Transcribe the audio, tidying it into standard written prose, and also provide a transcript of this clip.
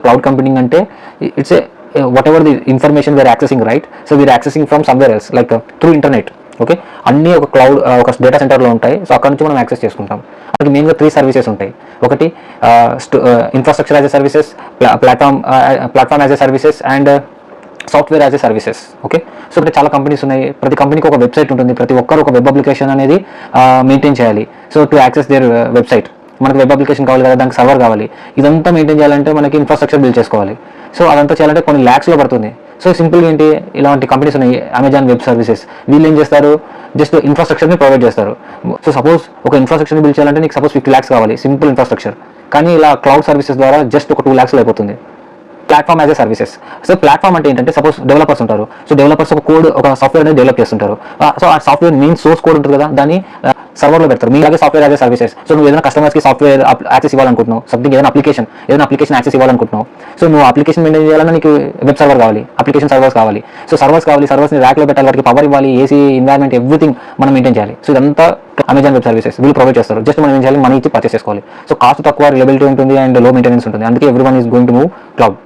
Cloud computing అంటే it's a whatever the information we are accessing, right? So we are accessing from somewhere else, like through internet. Okay, అన్నీ ఒక cloud ఒక data సెంటర్లో ఉంటాయి. So అక్కడ నుంచి మనం యాక్సెస్ చేసుకుంటాం. మనకి మెయిన్గా 3 సర్వీసెస్ ఉంటాయి. ఒకటి infrastructure as a services, platform as a services and software as a services. Okay, so ఇక్కడ చాలా కంపెనీస్ ఉన్నాయి. ప్రతి కంపెనీకి ఒక వెబ్సైట్ ఉంటుంది. ప్రతి ఒక్కరు ఒక వెబ్ అప్లికేషన్ అనేది మెయింటైన్ చేయాలి. So to access there website, మనకి వెబ్ అప్లికేషన్ కావాలి కదా, దానికి సర్వర్ కావాలి. ఇదంతా మెయింటైన్ చేయాలంటే మనకి ఇన్ఫ్రాస్ట్రక్చర్ బిల్డ్ చేసుకోవాలి. సో అదంతా చేయాలంటే కొన్ని ల్యాక్స్లో పడుతుంది. సో సింపుల్గా ఏంటి, ఇలాంటి కంపెనీస్ ఉన్నాయి, అమెజాన్ వెబ్ సర్వీసెస్. వీళ్ళు ఏం చేస్తారు, జస్ట్ ఇన్ఫ్రాస్ట్రక్చర్ని ప్రొవైడ్ చేస్తారు. సో సపోజ్ ఒక ఇన్ఫ్రాస్ట్రక్చర్ని బిల్డ్ చేయాలంటే నీకు సపోజ్ 50 lakhs కావాలి, సింపుల్ ఇన్ఫ్రాస్ట్రక్చర్. కానీ ఇలా క్లౌడ్ సర్వీసెస్ ద్వారా జస్ట్ ఒక 2 lakhsలో అయిపోతుంది. Platform as a services. So platform అంటే ఏంటంటే, సపోజ్ డెవలపర్స్ ఉంటారు. సో డెవలపర్స్ ఒక కోడ్, ఒక సాఫ్ట్వేర్ అనేది డెవలప్ చేస్తుంటారు. సో ఆ సాఫ్ట్వేర్ మెయిన్ సోర్స్ కోడ్ ఉంటుంది కదా, దాన్ని సర్వర్లో పెడతారు. మీలాగే software as a services. So నువ్వు ఏదైనా కస్టమర్స్కి సాఫ్ట్వేర్ యాక్సెస్ ఇవ్వాలనుకుంటున్నావు, సంథింగ్ ఏదైనా అప్లికేషన్ యాక్సెస్ ఇవ్వాలనుకుంటున్నావు. సో నువ్వు అప్లికేషన్ మెయింటైన్ చేయాలన్నా నీకు వెబ్ సర్వర్ కావాలి, అప్లికేషన్ సర్వర్స్ కావాలి. సో సర్వర్స్ని ర్యాక్లో పెట్టాలి, వాటికి పవర్ ఇవ్వాలి, ఏసీ, ఎన్వైర్మెంట్, ఎవ్రీథింగ్ మనం మెయింటైన్ చేయాలి. సో ఇదంతా అమెజాన్ వెబ్ సర్వీసెస్ వీళ్ళు ప్రొవైడ్ చేస్తారు. జస్ట్ మనం ఏం చేయాలి, మనీ ఇచ్చి పర్చేస్ చేసుకోవాలి. సో కాస్ట్ తక్కువ, రిలయబిలిటీ ఉంటుంది అండ్ లో మెయింటెనెన్స్ ఉంటుంది. అందుకే every one is going to move cloud.